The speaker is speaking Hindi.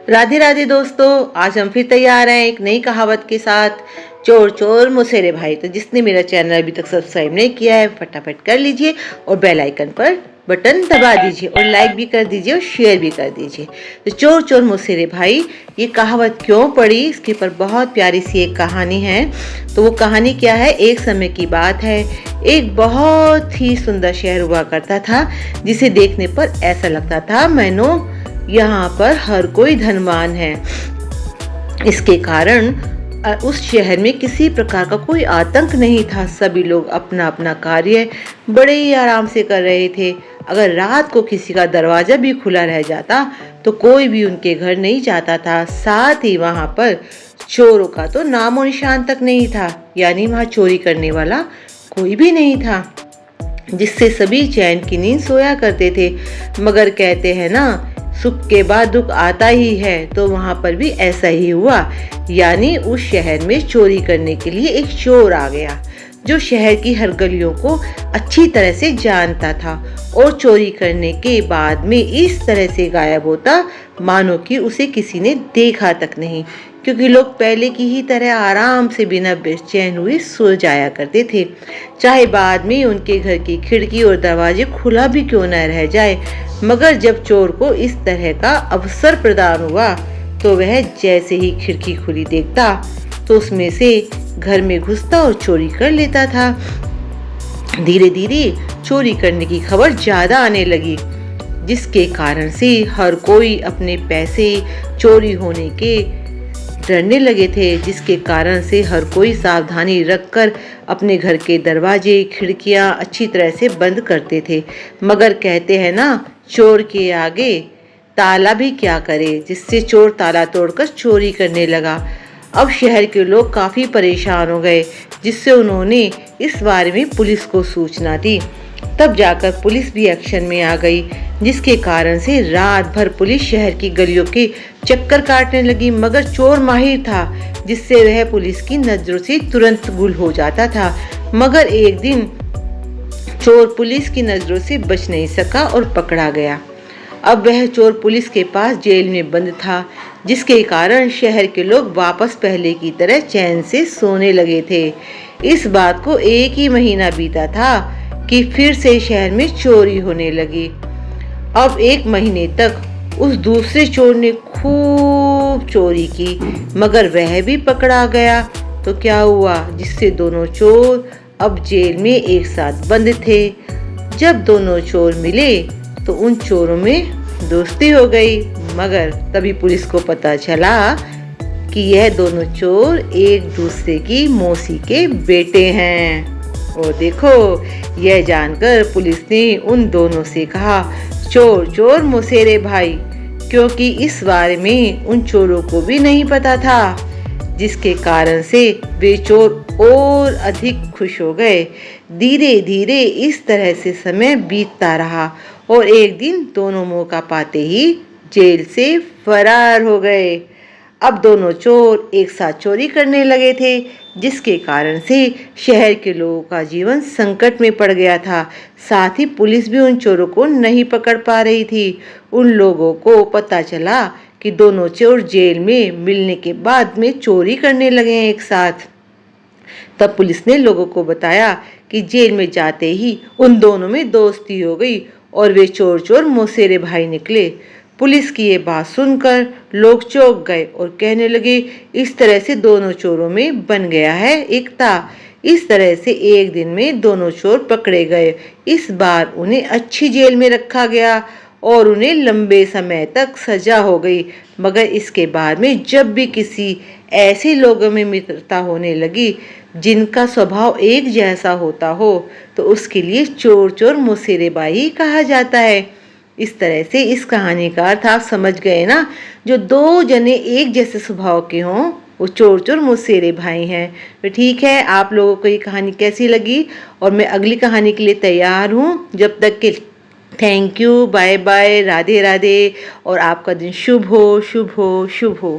राधे राधे दोस्तों, आज हम फिर तैयार हैं एक नई कहावत के साथ। चोर चोर मुसेरे भाई। तो जिसने मेरा चैनल अभी तक सब्सक्राइब नहीं किया है फटाफट कर लीजिए और बेल आइकन पर बटन दबा दीजिए और लाइक भी कर दीजिए और शेयर भी कर दीजिए। तो चोर चोर मुसेरे भाई, ये कहावत क्यों पड़ी, इसके ऊपर बहुत प्यारी सी एक कहानी है। तो वो कहानी क्या है, एक समय की बात है। एक बहुत ही सुंदर शहर हुआ करता था जिसे देखने पर ऐसा लगता था मानो यहाँ पर हर कोई धनवान है। इसके कारण उस शहर में किसी प्रकार का कोई आतंक नहीं था। सभी लोग अपना अपना कार्य बड़े ही आराम से कर रहे थे। अगर रात को किसी का दरवाजा भी खुला रह जाता तो कोई भी उनके घर नहीं जाता था। साथ ही वहाँ पर चोरों का तो नामो निशान तक नहीं था, यानी वहाँ चोरी करने वाला कोई भी नहीं था, जिससे सभी चैन की नींद सोया करते थे। मगर कहते हैं ना, सुख के बाद दुख आता ही है। तो वहां पर भी ऐसा ही हुआ, यानी उस शहर में चोरी करने के लिए एक चोर आ गया जो शहर की हर गलियों को अच्छी तरह से जानता था और चोरी करने के बाद में इस तरह से गायब होता मानो कि उसे किसी ने देखा तक नहीं, क्योंकि लोग पहले की ही तरह आराम से बिना बेचैन हुए सो जाया करते थे, चाहे बाद में उनके घर की खिड़की और दरवाजे खुला भी क्यों न रह जाए। मगर जब चोर को इस तरह का अवसर प्रदान हुआ तो वह जैसे ही खिड़की खुली देखता तो उसमें से घर में घुसता और चोरी कर लेता था। धीरे धीरे चोरी करने की खबर ज्यादा आने लगी, जिसके कारण से हर कोई अपने पैसे चोरी होने के डरने लगे थे, जिसके कारण से हर कोई सावधानी रखकर अपने घर के दरवाजे खिड़कियां अच्छी तरह से बंद करते थे। मगर कहते हैं ना, चोर के आगे ताला भी क्या करे, जिससे चोर ताला तोड़कर चोरी करने लगा। अब शहर के लोग काफी परेशान हो गए, जिससे उन्होंने इस बारे में पुलिस को सूचना दी। तब जाकर पुलिस भी एक्शन में आ गई, जिसके कारण से रात भर पुलिस शहर की गलियों के चक्कर काटने लगी। मगर चोर माहिर था, जिससे वह पुलिस की नजरों से तुरंत गुल हो जाता था। मगर एक दिन चोर पुलिस की नजरों से बच नहीं सका और पकड़ा गया। अब वह चोर पुलिस के पास जेल में बंद था, जिसके कारण शहर के लोग वापस पहले की तरह चैन से सोने लगे थे। इस बात को एक ही महीना बीता था कि फिर से शहर में चोरी होने लगी। अब एक महीने तक उस दूसरे चोर ने खूब चोरी की, मगर वह भी पकड़ा गया। तो क्या हुआ, जिससे दोनों चोर अब जेल में एक साथ बंद थे। जब दोनों चोर मिले तो उन चोरों में दोस्ती हो गई। मगर तभी पुलिस को पता चला कि यह दोनों चोर एक दूसरे की मौसी के बेटे हैं। और देखो, यह जानकर पुलिस ने उन दोनों से कहा, चोर चोर मुसेरे भाई, क्योंकि इस बारे में उन चोरों को भी नहीं पता था, जिसके कारण से वे चोर और अधिक खुश हो गए। धीरे धीरे इस तरह से समय बीतता रहा और एक दिन दोनों मौका पाते ही जेल से फरार हो गए। अब दोनों चोर एक साथ चोरी करने लगे थे, जिसके कारण से शहर के लोगों का जीवन संकट में पड़ गया था। साथ ही पुलिस भी उन चोरों को नहीं पकड़ पा रही थी। उन लोगों को पता चला कि दोनों चोर जेल में मिलने के बाद में चोरी करने लगे हैं एक साथ। तब पुलिस ने लोगों को बताया कि जेल में जाते ही उन दोनों में दोस्ती हो गई और वे चोर चोर मौसेरे भाई निकले। पुलिस की ये बात सुनकर लोग चौंक गए और कहने लगे, इस तरह से दोनों चोरों में बन गया है एकता। इस तरह से एक दिन में दोनों चोर पकड़े गए। इस बार उन्हें अच्छी जेल में रखा गया और उन्हें लंबे समय तक सजा हो गई। मगर इसके बाद में जब भी किसी ऐसे लोगों में मित्रता होने लगी जिनका स्वभाव एक जैसा होता हो, तो उसके लिए चोर चोर मुसेरे भाई कहा जाता है। इस तरह से इस कहानी का अर्थ आप समझ गए ना, जो दो जने एक जैसे स्वभाव के हों वो चोर चोर मुसेरे भाई हैं। तो ठीक है, आप लोगों को ये कहानी कैसी लगी, और मैं अगली कहानी के लिए तैयार हूँ। जब तक के thank you, bye bye, Radhe Radhe, और आपका दिन शुभ हो शुभ हो शुभ हो।